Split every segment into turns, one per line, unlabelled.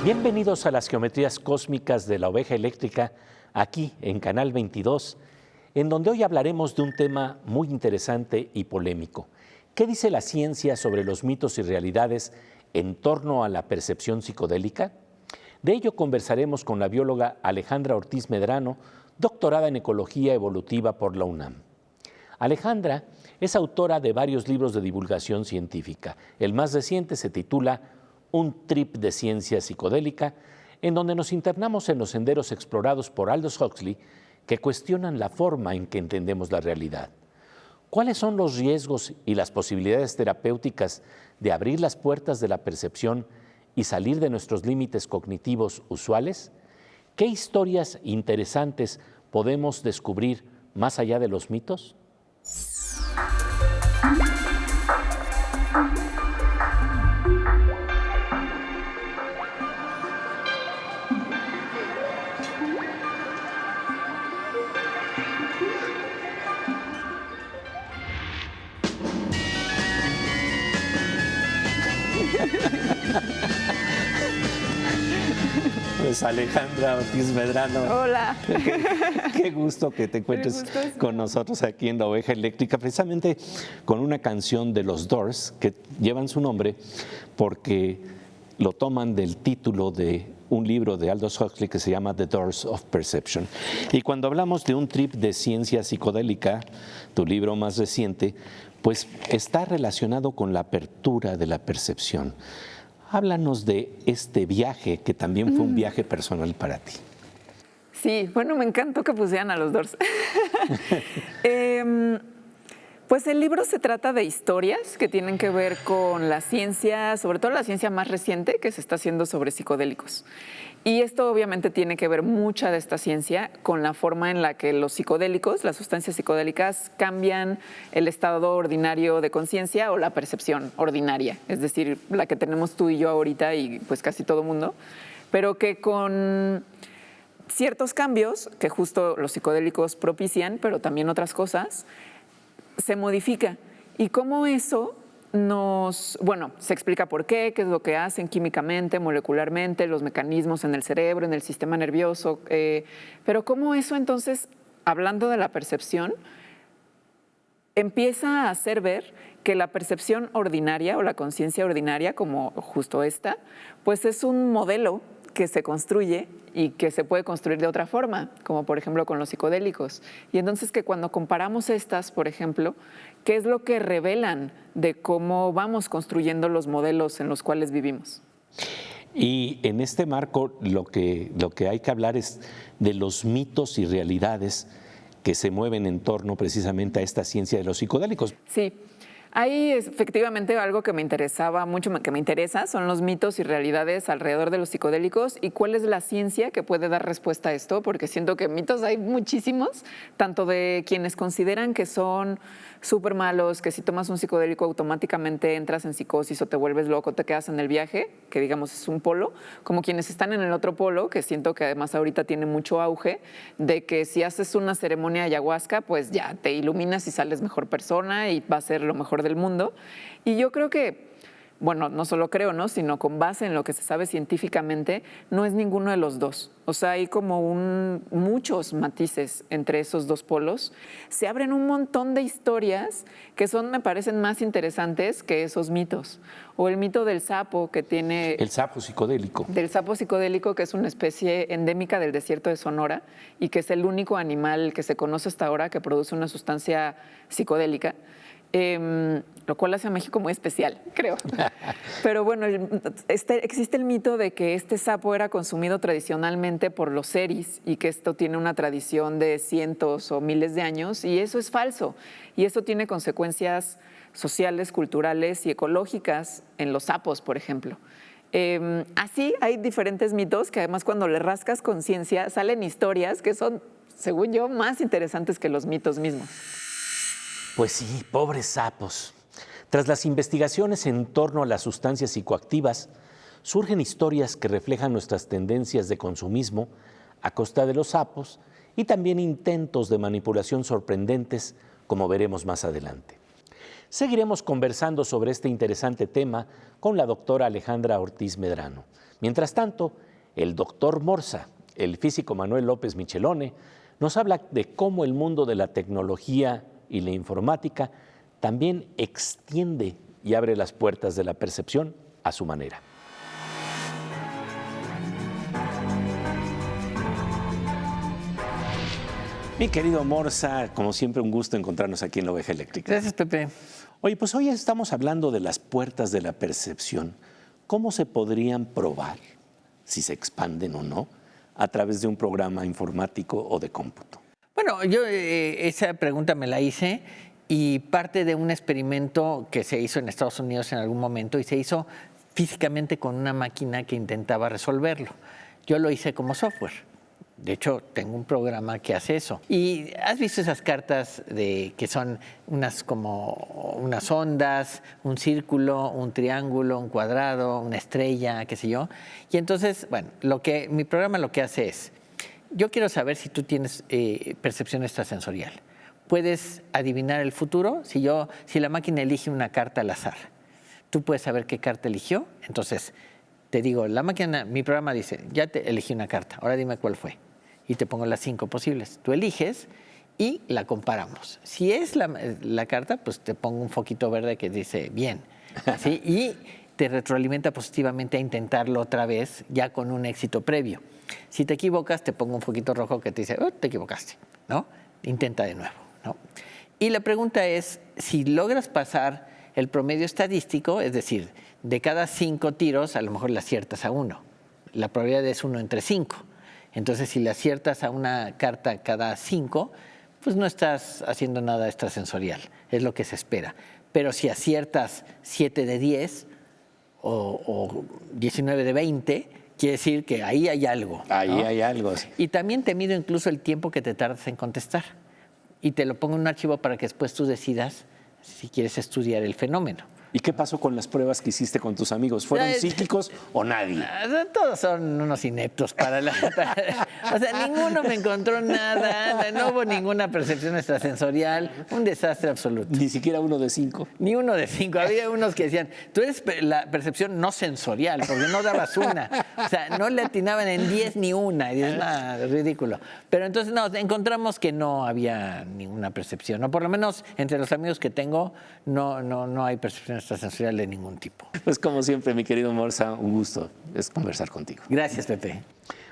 Bienvenidos a las geometrías cósmicas de la oveja eléctrica, aquí en Canal 22, en donde hoy hablaremos de un tema muy interesante y polémico. ¿Qué dice la ciencia sobre los mitos y realidades en torno a la percepción psicodélica? De ello conversaremos con la bióloga Alejandra Ortiz Medrano, doctorada en Ecología Evolutiva por la UNAM. Alejandra es autora de varios libros de divulgación científica. El más reciente se titula Un trip de ciencia psicodélica, en donde nos internamos en los senderos explorados por Aldous Huxley que cuestionan la forma en que entendemos la realidad. ¿Cuáles son los riesgos y las posibilidades terapéuticas de abrir las puertas de la percepción y salir de nuestros límites cognitivos usuales? ¿Qué historias interesantes podemos descubrir más allá de los mitos? Pues Alejandra Ortiz Medrano.
Hola.
Qué gusto que te encuentres con nosotros aquí en La Oveja Eléctrica, precisamente con una canción de los Doors que llevan su nombre porque lo toman del título de un libro de Aldous Huxley que se llama The Doors of Perception. Y cuando hablamos de un trip de ciencia psicodélica, tu libro más reciente, pues está relacionado con la apertura de la percepción. Háblanos de este viaje, que también fue un viaje personal para ti.
Sí, bueno, me encantó que pusieran a los Doors. Pues el libro se trata de historias que tienen que ver con la ciencia, sobre todo la ciencia más reciente que se está haciendo sobre psicodélicos. Y esto obviamente tiene que ver mucha de esta ciencia con la forma en la que los psicodélicos, las sustancias psicodélicas, cambian el estado ordinario de conciencia o la percepción ordinaria, es decir, la que tenemos tú y yo ahorita y pues casi todo mundo, pero que con ciertos cambios que justo los psicodélicos propician, pero también otras cosas, se modifica. Y cómo eso se explica por qué es lo que hacen químicamente, molecularmente, los mecanismos en el cerebro, en el sistema nervioso, pero cómo eso entonces, hablando de la percepción, empieza a hacer ver que la percepción ordinaria o la conciencia ordinaria, como justo esta, pues es un modelo que se construye y que se puede construir de otra forma, como por ejemplo con los psicodélicos. Y entonces que cuando comparamos estas, por ejemplo, ¿qué es lo que revelan de cómo vamos construyendo los modelos en los cuales vivimos?
Y en este marco lo que hay que hablar es de los mitos y realidades que se mueven en torno precisamente a esta ciencia de los psicodélicos.
Sí. Hay efectivamente algo que me interesaba mucho, que me interesa, son los mitos y realidades alrededor de los psicodélicos y cuál es la ciencia que puede dar respuesta a esto, porque siento que mitos hay muchísimos, tanto de quienes consideran que son súper malos, que si tomas un psicodélico automáticamente entras en psicosis o te vuelves loco, te quedas en el viaje, que digamos es un polo, como quienes están en el otro polo, que siento que además ahorita tiene mucho auge, de que si haces una ceremonia ayahuasca, pues ya te iluminas y sales mejor persona y va a ser lo mejor del mundo. Y yo creo que, bueno, no solo creo, ¿no?, sino con base en lo que se sabe científicamente, no es ninguno de los dos. O sea, hay como muchos matices entre esos dos polos. Se abren un montón de historias que me parecen más interesantes que esos mitos. O el mito del sapo que tiene...
El sapo psicodélico.
Del sapo psicodélico, que es una especie endémica del desierto de Sonora y que es el único animal que se conoce hasta ahora que produce una sustancia psicodélica. Lo cual hace a México muy especial, creo. Pero bueno, existe el mito de que este sapo era consumido tradicionalmente por los seris y que esto tiene una tradición de cientos o miles de años, y eso es falso. Y eso tiene consecuencias sociales, culturales y ecológicas en los sapos, por ejemplo. Así hay diferentes mitos que además cuando le rascas conciencia salen historias que son, según yo, más interesantes que los mitos mismos.
Pues sí, pobres sapos. Tras las investigaciones en torno a las sustancias psicoactivas, surgen historias que reflejan nuestras tendencias de consumismo a costa de los sapos y también intentos de manipulación sorprendentes, como veremos más adelante. Seguiremos conversando sobre este interesante tema con la doctora Alejandra Ortiz Medrano. Mientras tanto, el doctor Morsa, el físico Manuel López Michelone, nos habla de cómo el mundo de la tecnología y la informática también extiende y abre las puertas de la percepción a su manera. Mi querido Morsa, como siempre, un gusto encontrarnos aquí en La Oveja Eléctrica.
Gracias, Pepe.
Oye, pues hoy estamos hablando de las puertas de la percepción. ¿Cómo se podrían probar si se expanden o no a través de un programa informático o de cómputo?
Bueno, yo esa pregunta me la hice y parte de un experimento que se hizo en Estados Unidos en algún momento y se hizo físicamente con una máquina que intentaba resolverlo. Yo lo hice como software. De hecho, tengo un programa que hace eso. ¿Y has visto esas cartas que son como unas ondas, un círculo, un triángulo, un cuadrado, una estrella, qué sé yo? Y entonces, bueno, mi programa lo que hace es, yo quiero saber si tú tienes percepción extrasensorial. Puedes adivinar el futuro si la máquina elige una carta al azar. Tú puedes saber qué carta eligió. Entonces, te digo, mi programa dice, ya te elegí una carta, ahora dime cuál fue. Y te pongo las 5 posibles. Tú eliges y la comparamos. Si es la carta, pues te pongo un foquito verde que dice bien. ¿Sí? Y te retroalimenta positivamente a intentarlo otra vez, ya con un éxito previo. Si te equivocas, te pongo un foquito rojo que te dice, te equivocaste, ¿no? Intenta de nuevo, ¿no? Y la pregunta es, si logras pasar el promedio estadístico, es decir, de cada 5 tiros, a lo mejor le aciertas a 1. La probabilidad es 1 entre 5. Entonces, si le aciertas a una carta cada 5, pues no estás haciendo nada extrasensorial, es lo que se espera. Pero si aciertas 7 de 10 o 19 de 20, quiere decir que ahí hay algo.
Ahí
¿no?
hay algo.
Y también te mido incluso el tiempo que te tardas en contestar. Y te lo pongo en un archivo para que después tú decidas si quieres estudiar el fenómeno.
¿Y qué pasó con las pruebas que hiciste con tus amigos? ¿Fueron psíquicos o nadie?
Todos son unos ineptos o sea, ninguno me encontró nada, no hubo ninguna percepción extrasensorial, un desastre absoluto.
Ni siquiera 1 de 5.
Ni 1 de 5. Había unos que decían, tú eres la percepción no sensorial, porque no dabas una. O sea, no le atinaban en 10 ni una. Y dices, nada, ridículo. Pero entonces encontramos que no había ninguna percepción. O por lo menos entre los amigos que tengo, no hay percepción extrasensorial de ningún tipo.
Pues como siempre, mi querido Morsa, un gusto es conversar contigo.
Gracias, Pepe.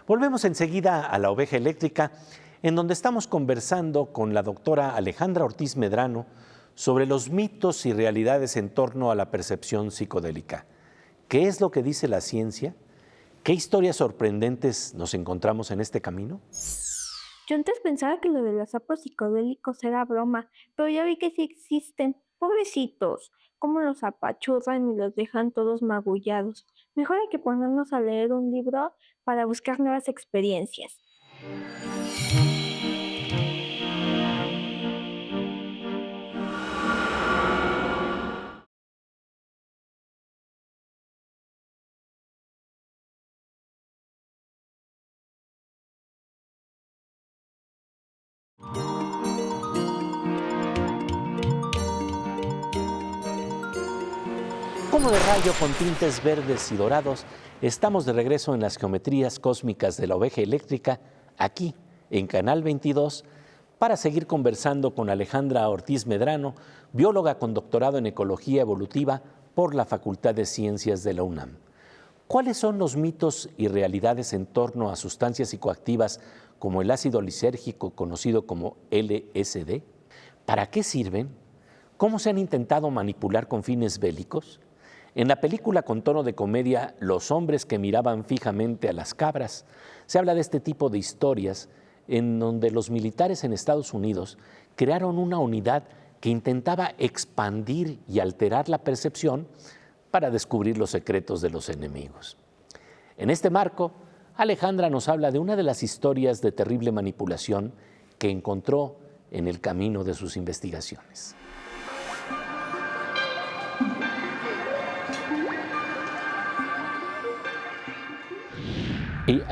Volvemos enseguida a La Oveja Eléctrica, en donde estamos conversando con la doctora Alejandra Ortiz Medrano sobre los mitos y realidades en torno a la percepción psicodélica. ¿Qué es lo que dice la ciencia? ¿Qué historias sorprendentes nos encontramos en este camino?
Yo antes pensaba que lo de los sapos psicodélicos era broma, pero ya vi que sí existen. Pobrecitos, cómo los apachurran y los dejan todos magullados. Mejor hay que ponernos a leer un libro para buscar nuevas experiencias.
Como de rayo con tintes verdes y dorados, estamos de regreso en las geometrías cósmicas de La Oveja Eléctrica, aquí en Canal 22, para seguir conversando con Alejandra Ortiz Medrano, bióloga con doctorado en Ecología Evolutiva por la Facultad de Ciencias de la UNAM. ¿Cuáles son los mitos y realidades en torno a sustancias psicoactivas como el ácido lisérgico, conocido como LSD? ¿Para qué sirven? ¿Cómo se han intentado manipular con fines bélicos? En la película con tono de comedia Los hombres que miraban fijamente a las cabras, se habla de este tipo de historias en donde los militares en Estados Unidos crearon una unidad que intentaba expandir y alterar la percepción para descubrir los secretos de los enemigos. En este marco, Alejandra nos habla de una de las historias de terrible manipulación que encontró en el camino de sus investigaciones.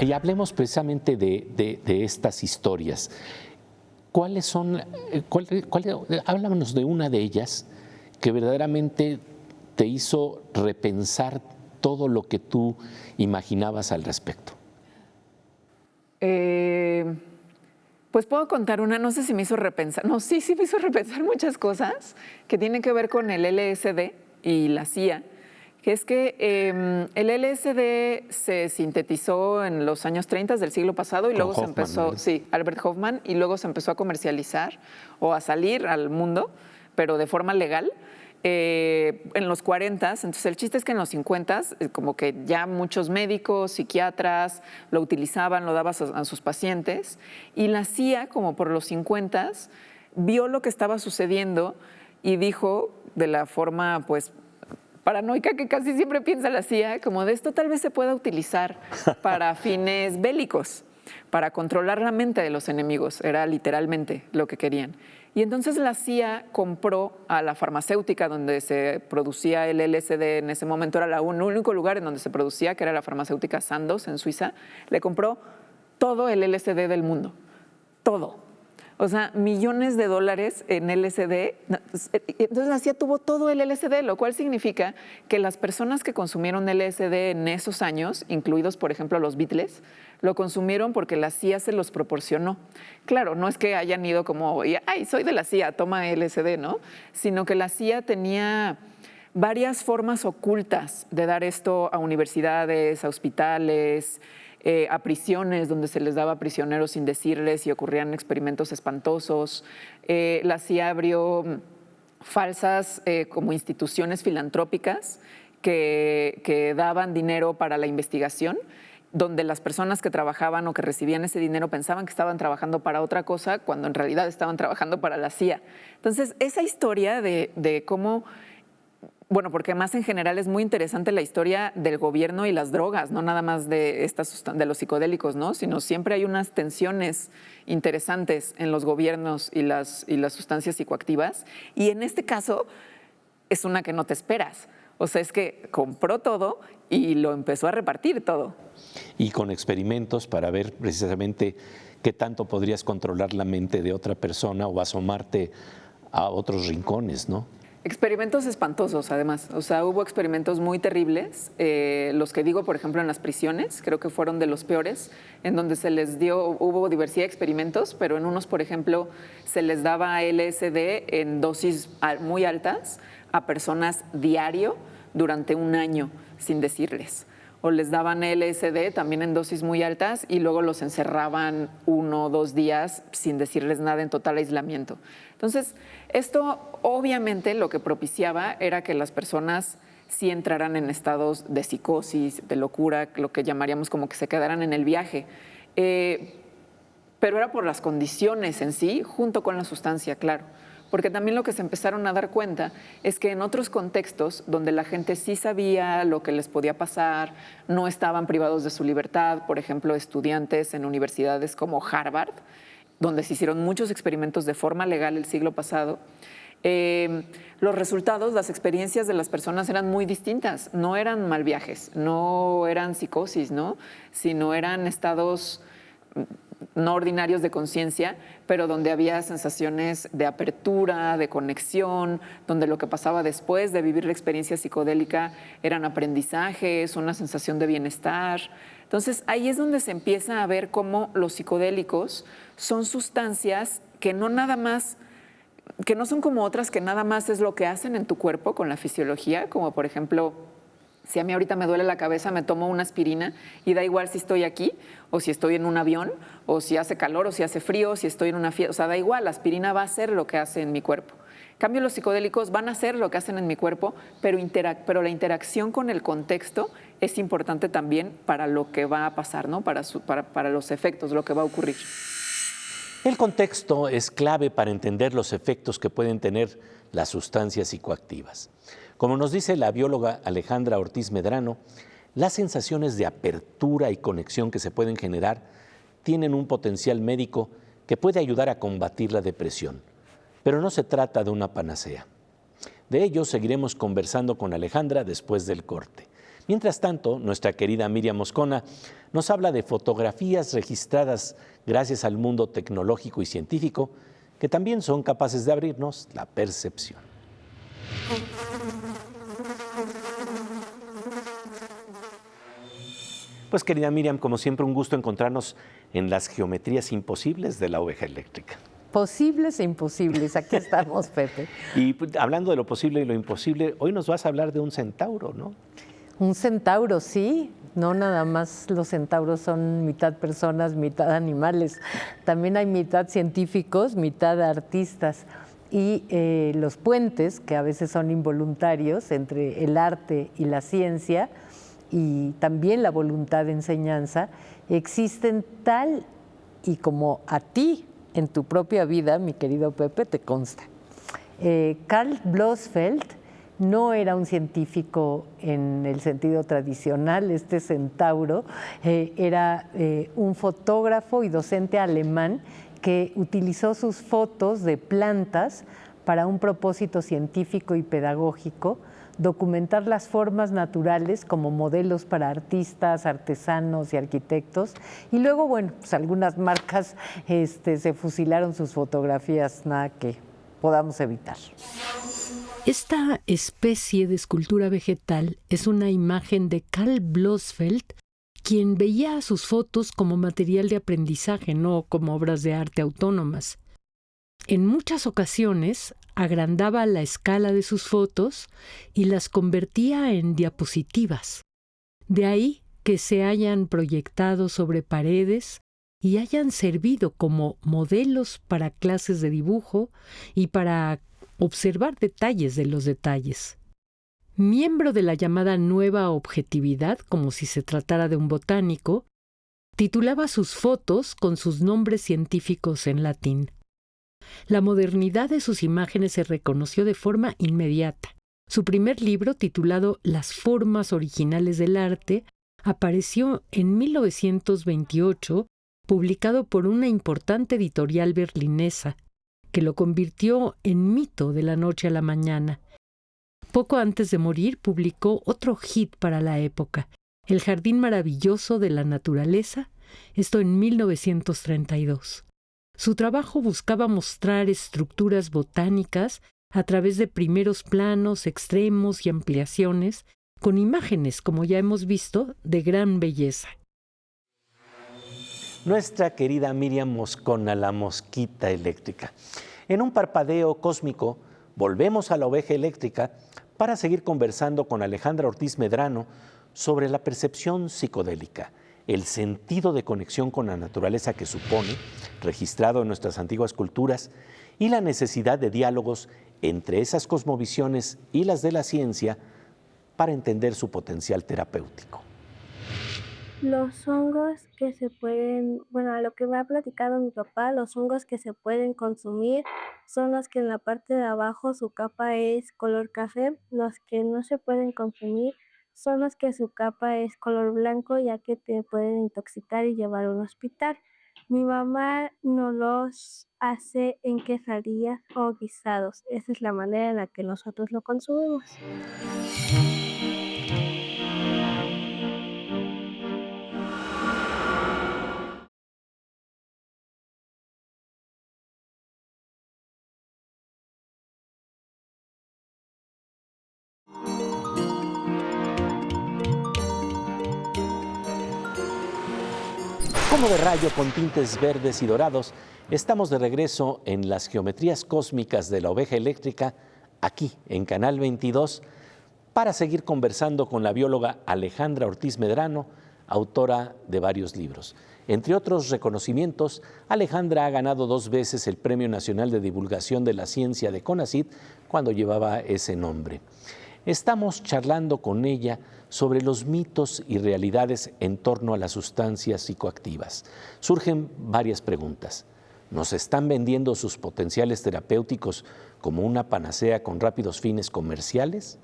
Y hablemos precisamente de estas historias. ¿Cuáles son? Háblanos de una de ellas que verdaderamente te hizo repensar todo lo que tú imaginabas al respecto?
Pues puedo contar una, no sé si me hizo repensar, no, sí me hizo repensar muchas cosas que tienen que ver con el LSD y la CIA, que es que el LSD se sintetizó en los años 30 del siglo pasado y
Con
luego
Hoffman,
se empezó,
¿no?
sí, Albert Hoffman, y luego se empezó a comercializar o a salir al mundo, pero de forma legal. En los 40, entonces el chiste es que en los 50 como que ya muchos médicos, psiquiatras lo utilizaban, lo daban a sus pacientes, y la CIA, como por los 50, vio lo que estaba sucediendo y dijo de la forma pues paranoica que casi siempre piensa la CIA, como de esto tal vez se pueda utilizar para fines bélicos, para controlar la mente de los enemigos, era literalmente lo que querían. Y entonces la CIA compró a la farmacéutica donde se producía el LSD, en ese momento era el único lugar en donde se producía, que era la farmacéutica Sandoz en Suiza, le compró todo el LSD del mundo, todo. O sea, millones de dólares en LSD. Entonces la CIA tuvo todo el LSD, lo cual significa que las personas que consumieron LSD en esos años, incluidos por ejemplo los Beatles, lo consumieron porque la CIA se los proporcionó. Claro, no es que hayan ido como, ay, soy de la CIA, toma LSD, ¿no? Sino que la CIA tenía varias formas ocultas de dar esto a universidades, a hospitales, a prisiones donde se les daba a prisioneros sin decirles y ocurrían experimentos espantosos. La CIA abrió falsas como instituciones filantrópicas que daban dinero para la investigación, donde las personas que trabajaban o que recibían ese dinero pensaban que estaban trabajando para otra cosa cuando en realidad estaban trabajando para la CIA. Entonces, esa historia de cómo... Bueno, porque más en general es muy interesante la historia del gobierno y las drogas, no nada más de los psicodélicos, ¿no? Sino siempre hay unas tensiones interesantes en los gobiernos y las sustancias psicoactivas. Y en este caso es una que no te esperas. O sea, es que compró todo y lo empezó a repartir todo.
Y con experimentos para ver precisamente qué tanto podrías controlar la mente de otra persona o asomarte a otros rincones, ¿no?
Experimentos espantosos, además. O sea, hubo experimentos muy terribles. Los que digo, por ejemplo, en las prisiones, creo que fueron de los peores, en donde se les dio, hubo diversidad de experimentos, pero en unos, por ejemplo, se les daba LSD en dosis muy altas a personas diario durante un año, sin decirles. O les daban LSD también en dosis muy altas y luego los encerraban 1 o 2 días sin decirles nada, en total aislamiento. Entonces, esto obviamente lo que propiciaba era que las personas sí entraran en estados de psicosis, de locura, lo que llamaríamos como que se quedaran en el viaje. Pero era por las condiciones en sí, junto con la sustancia, claro. Porque también lo que se empezaron a dar cuenta es que en otros contextos donde la gente sí sabía lo que les podía pasar, no estaban privados de su libertad, por ejemplo, estudiantes en universidades como Harvard, donde se hicieron muchos experimentos de forma legal el siglo pasado, los resultados, las experiencias de las personas eran muy distintas. No eran mal viajes, no eran psicosis, ¿no? Sino eran estados no ordinarios de conciencia, pero donde había sensaciones de apertura, de conexión, donde lo que pasaba después de vivir la experiencia psicodélica eran aprendizajes, una sensación de bienestar. Entonces, ahí es donde se empieza a ver cómo los psicodélicos son sustancias que no nada más, que no son como otras que nada más es lo que hacen en tu cuerpo con la fisiología, como por ejemplo, si a mí ahorita me duele la cabeza, me tomo una aspirina y da igual si estoy aquí o si estoy en un avión o si hace calor o si hace frío, si estoy en una fiesta, o sea, da igual, la aspirina va a hacer lo que hace en mi cuerpo. En cambio, los psicodélicos van a hacer lo que hacen en mi cuerpo, pero la interacción con el contexto es importante también para lo que va a pasar, ¿no? Para los efectos, lo que va a ocurrir.
El contexto es clave para entender los efectos que pueden tener las sustancias psicoactivas. Como nos dice la bióloga Alejandra Ortiz Medrano, las sensaciones de apertura y conexión que se pueden generar tienen un potencial médico que puede ayudar a combatir la depresión, pero no se trata de una panacea. De ello seguiremos conversando con Alejandra después del corte. Mientras tanto, nuestra querida Miriam Moscona nos habla de fotografías registradas gracias al mundo tecnológico y científico que también son capaces de abrirnos la percepción. Pues querida Miriam, como siempre un gusto encontrarnos en las geometrías imposibles de la oveja eléctrica.
Posibles e imposibles, aquí estamos, Pepe.
Y hablando de lo posible y lo imposible, hoy nos vas a hablar de un centauro, ¿no?
Un centauro, sí. No nada más los centauros son mitad personas, mitad animales. También hay mitad científicos, mitad artistas. Y los puentes, que a veces son involuntarios entre el arte y la ciencia, y también la voluntad de enseñanza, existen tal y como a ti en tu propia vida, mi querido Pepe, te consta. Karl Blossfeld no era un científico en el sentido tradicional. Este centauro era un fotógrafo y docente alemán que utilizó sus fotos de plantas para un propósito científico y pedagógico, documentar las formas naturales como modelos para artistas, artesanos y arquitectos. Y luego, bueno, pues algunas marcas se fusilaron sus fotografías, nada que podamos evitar.
Esta especie de escultura vegetal es una imagen de Karl Blossfeld, quien veía sus fotos como material de aprendizaje, no como obras de arte autónomas. En muchas ocasiones agrandaba la escala de sus fotos y las convertía en diapositivas. De ahí que se hayan proyectado sobre paredes y hayan servido como modelos para clases de dibujo y para observar detalles de los detalles. Miembro de la llamada nueva objetividad, como si se tratara de un botánico, titulaba sus fotos con sus nombres científicos en latín. La modernidad de sus imágenes se reconoció de forma inmediata. Su primer libro, titulado Las formas originales del arte, apareció en 1928, publicado por una importante editorial berlinesa, que lo convirtió en mito de la noche a la mañana. Poco antes de morir, publicó otro hit para la época, El jardín maravilloso de la naturaleza, esto en 1932. Su trabajo buscaba mostrar estructuras botánicas a través de primeros planos, extremos y ampliaciones, con imágenes, como ya hemos visto, de gran belleza.
Nuestra querida Miriam Moscona, la mosquita eléctrica. En un parpadeo cósmico, volvemos a la oveja eléctrica para seguir conversando con Alejandra Ortiz Medrano sobre la percepción psicodélica, el sentido de conexión con la naturaleza que supone, registrado en nuestras antiguas culturas, y la necesidad de diálogos entre esas cosmovisiones y las de la ciencia para entender su potencial terapéutico.
Los hongos que se pueden, bueno, a lo que me ha platicado mi papá, los hongos que se pueden consumir son los que en la parte de abajo su capa es color café, los que no se pueden consumir son los que su capa es color blanco, ya que te pueden intoxicar y llevar a un hospital. Mi mamá nos los hace en quesadillas o guisados. Esa es la manera en la que nosotros lo consumimos.
Como de rayo con tintes verdes y dorados, estamos de regreso en las geometrías cósmicas de la oveja eléctrica, aquí en Canal 22, para seguir conversando con la bióloga Alejandra Ortiz Medrano, autora de varios libros. Entre otros reconocimientos, Alejandra ha ganado 2 veces el Premio Nacional de Divulgación de la Ciencia de CONACYT cuando llevaba ese nombre. Estamos charlando con ella sobre los mitos y realidades en torno a las sustancias psicoactivas. Surgen varias preguntas. ¿Nos están vendiendo sus potenciales terapéuticos como una panacea con rápidos fines comerciales?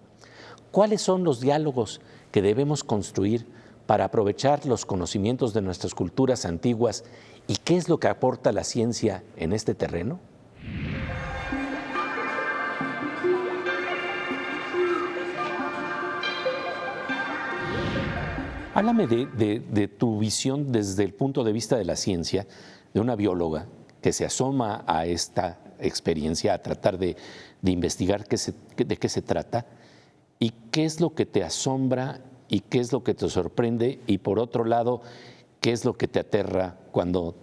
¿Cuáles son los diálogos que debemos construir para aprovechar los conocimientos de nuestras culturas antiguas y qué es lo que aporta la ciencia en este terreno? Háblame de tu visión desde el punto de vista de la ciencia, de una bióloga que se asoma a esta experiencia, a tratar de de investigar de qué se trata y qué es lo que te asombra y qué es lo que te sorprende y por otro lado, qué es lo que te aterra cuando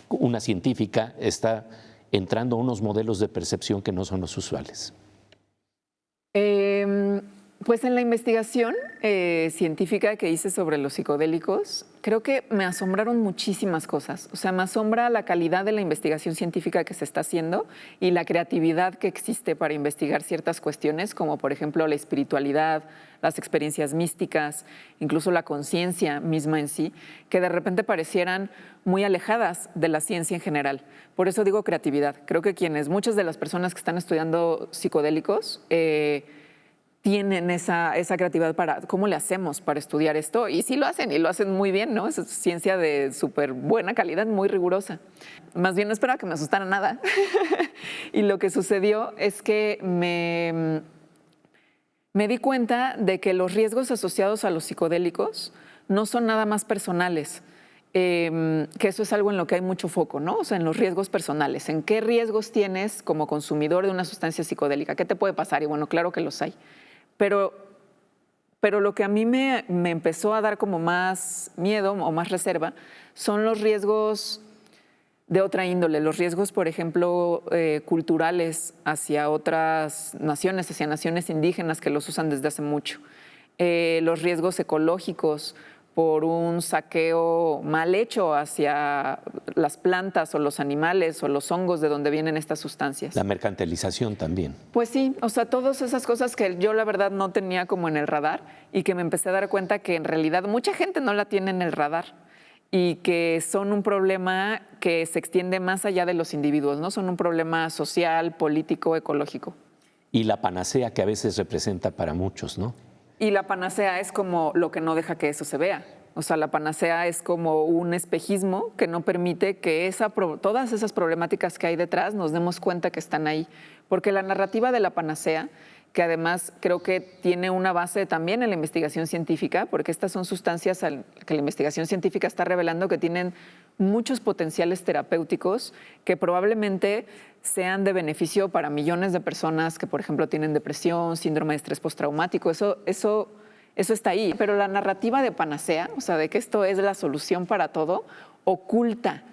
una científica está entrando a unos modelos de percepción que no son los usuales.
Pues en la investigación científica que hice sobre los psicodélicos, creo que me asombraron muchísimas cosas. O sea, me asombra la calidad de la investigación científica que se está haciendo y la creatividad que existe para investigar ciertas cuestiones, como por ejemplo la espiritualidad, las experiencias místicas, incluso la conciencia misma en sí, que de repente parecieran muy alejadas de la ciencia en general. Por eso digo creatividad. Creo que muchas de las personas que están estudiando psicodélicos tienen esa creatividad para cómo le hacemos para estudiar esto. Y sí lo hacen, y lo hacen muy bien, ¿no? Es ciencia de súper buena calidad, muy rigurosa. Más bien no esperaba que me asustara nada. Y lo que sucedió es que me di cuenta de que los riesgos asociados a los psicodélicos no son nada más personales, que eso es algo en lo que hay mucho foco, ¿no? O sea, en los riesgos personales. ¿En qué riesgos tienes como consumidor de una sustancia psicodélica? ¿Qué te puede pasar? Y bueno, claro que los hay. Pero lo que a mí me empezó a dar como más miedo o más reserva son los riesgos de otra índole, los riesgos, por ejemplo, culturales hacia otras naciones, hacia naciones indígenas que los usan desde hace mucho, los riesgos ecológicos por un saqueo mal hecho hacia las plantas o los animales o los hongos de donde vienen estas sustancias.
La mercantilización también.
Pues sí, o sea, todas esas cosas que yo la verdad no tenía como en el radar y que me empecé a dar cuenta que en realidad mucha gente no la tiene en el radar y que son un problema que se extiende más allá de los individuos, ¿no? Son un problema social, político, ecológico.
Y la panacea que a veces representa para muchos, ¿no?
Y la panacea es como lo que no deja que eso se vea. O sea, la panacea es como un espejismo que no permite que todas esas problemáticas que hay detrás nos demos cuenta que están ahí. Porque la narrativa de la panacea, que además creo que tiene una base también en la investigación científica, porque estas son sustancias que la investigación científica está revelando que tienen muchos potenciales terapéuticos que probablemente sean de beneficio para millones de personas que, por ejemplo, tienen depresión, síndrome de estrés postraumático. Eso está ahí. Pero la narrativa de panacea, o sea, de que esto es la solución para todo, oculta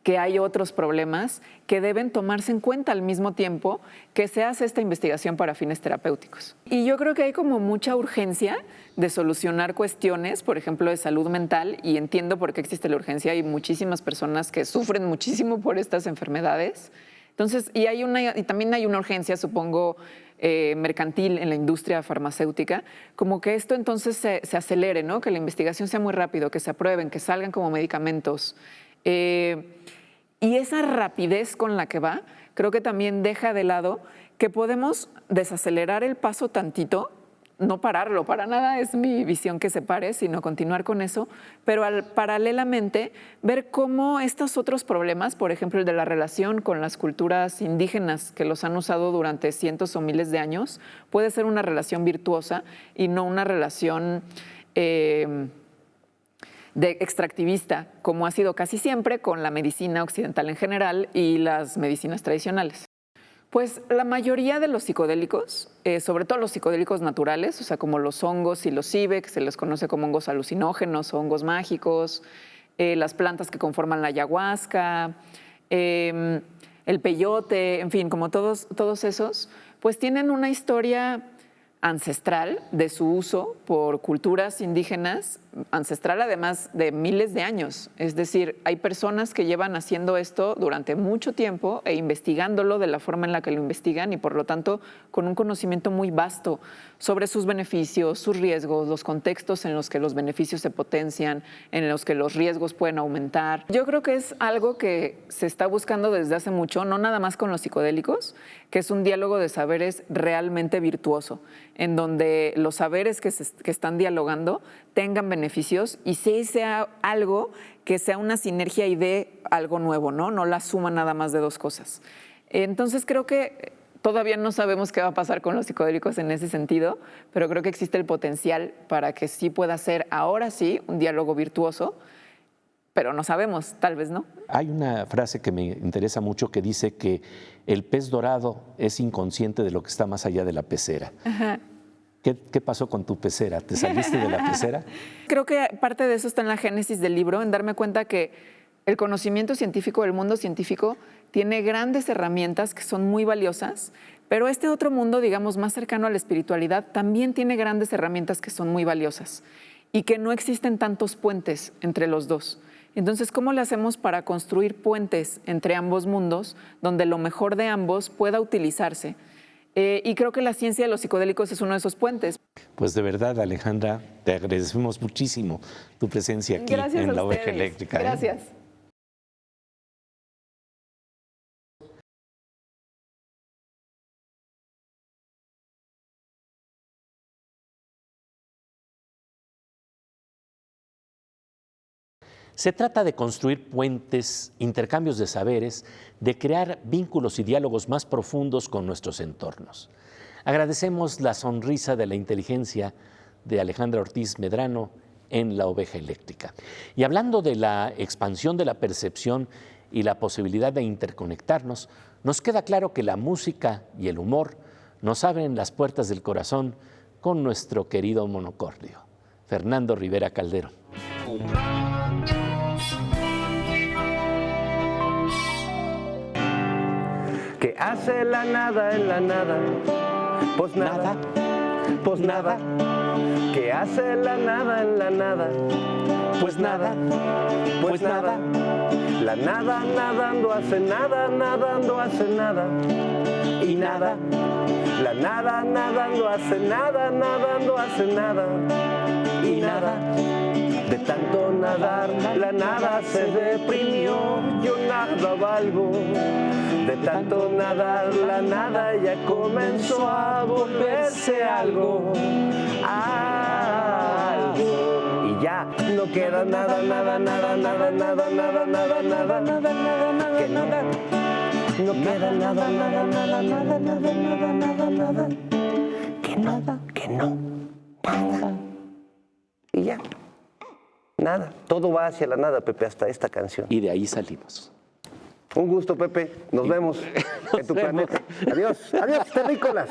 que hay otros problemas que deben tomarse en cuenta al mismo tiempo que se hace esta investigación para fines terapéuticos. Y yo creo que hay como mucha urgencia de solucionar cuestiones, por ejemplo, de salud mental, y entiendo por qué existe la urgencia. Hay muchísimas personas que sufren muchísimo por estas enfermedades. Entonces, y también hay una urgencia, supongo, mercantil en la industria farmacéutica, como que esto entonces se acelere, ¿no? Que la investigación sea muy rápido, que se aprueben, que salgan como medicamentos. Y esa rapidez con la que va, creo que también deja de lado que podemos desacelerar el paso tantito, no pararlo, para nada es mi visión que se pare, sino continuar con eso, pero paralelamente ver cómo estos otros problemas, por ejemplo, el de la relación con las culturas indígenas que los han usado durante cientos o miles de años, puede ser una relación virtuosa y no una relación de extractivista, como ha sido casi siempre con la medicina occidental en general y las medicinas tradicionales. Pues la mayoría de los psicodélicos, sobre todo los psicodélicos naturales, o sea, como los hongos psilocibe, que se les conoce como hongos alucinógenos o hongos mágicos, las plantas que conforman la ayahuasca, el peyote, en fin, como todos esos, pues tienen una historia ancestral de su uso por culturas indígenas, ancestral además de miles de años. Es decir, hay personas que llevan haciendo esto durante mucho tiempo e investigándolo de la forma en la que lo investigan y por lo tanto con un conocimiento muy vasto sobre sus beneficios, sus riesgos, los contextos en los que los beneficios se potencian, en los que los riesgos pueden aumentar. Yo creo que es algo que se está buscando desde hace mucho, no nada más con los psicodélicos, que es un diálogo de saberes realmente virtuoso, en donde los saberes que están dialogando tengan beneficios y sí sea algo que sea una sinergia y dé algo nuevo, ¿no? No la suma nada más de dos cosas. Entonces creo que todavía no sabemos qué va a pasar con los psicodélicos en ese sentido, pero creo que existe el potencial para que sí pueda ser ahora sí un diálogo virtuoso pero no sabemos, tal vez no.
Hay una frase que me interesa mucho que dice que el pez dorado es inconsciente de lo que está más allá de la pecera.
Ajá.
¿Qué pasó con tu pecera? ¿Te saliste de la pecera?
Creo que parte de eso está en la génesis del libro, en darme cuenta que el conocimiento científico, el mundo científico, tiene grandes herramientas que son muy valiosas, pero este otro mundo, digamos, más cercano a la espiritualidad, también tiene grandes herramientas que son muy valiosas y que no existen tantos puentes entre los dos. Entonces, ¿cómo le hacemos para construir puentes entre ambos mundos donde lo mejor de ambos pueda utilizarse? Y creo que la ciencia de los psicodélicos es uno de esos puentes.
Pues de verdad, Alejandra, te agradecemos muchísimo tu presencia aquí en La Oveja Eléctrica.
Gracias.
Se trata de construir puentes, intercambios de saberes, de crear vínculos y diálogos más profundos con nuestros entornos. Agradecemos la sonrisa de la inteligencia de Alejandra Ortiz Medrano en La Oveja Eléctrica. Y hablando de la expansión de la percepción y la posibilidad de interconectarnos, nos queda claro que la música y el humor nos abren las puertas del corazón con nuestro querido monocordio, Fernando Rivera Calderón.
¿Qué hace la nada en la nada? Pues nada, pues nada. ¿Qué hace la nada en la nada? Pues nada, pues nada. La nada nadando hace nada, nadando hace nada. Y nada. La nada nadando hace nada, nadando hace nada. Y nada. De tanto nadar, la nada se deprimió, yo nada valgo. De tanto nadar, la nada ya comenzó a volverse algo, algo. Y ya no queda nada, nada, nada, nada, nada, nada, nada, nada, nada, nada, que nada. No queda nada, nada, nada, nada, nada, nada, nada, nada, que nada, que no, nada. Y ya. Nada, todo va hacia la nada, Pepe, hasta esta canción.
Y de ahí salimos.
Un gusto, Pepe. Nos vemos en tu planeta. Adiós, adiós, terrícolas.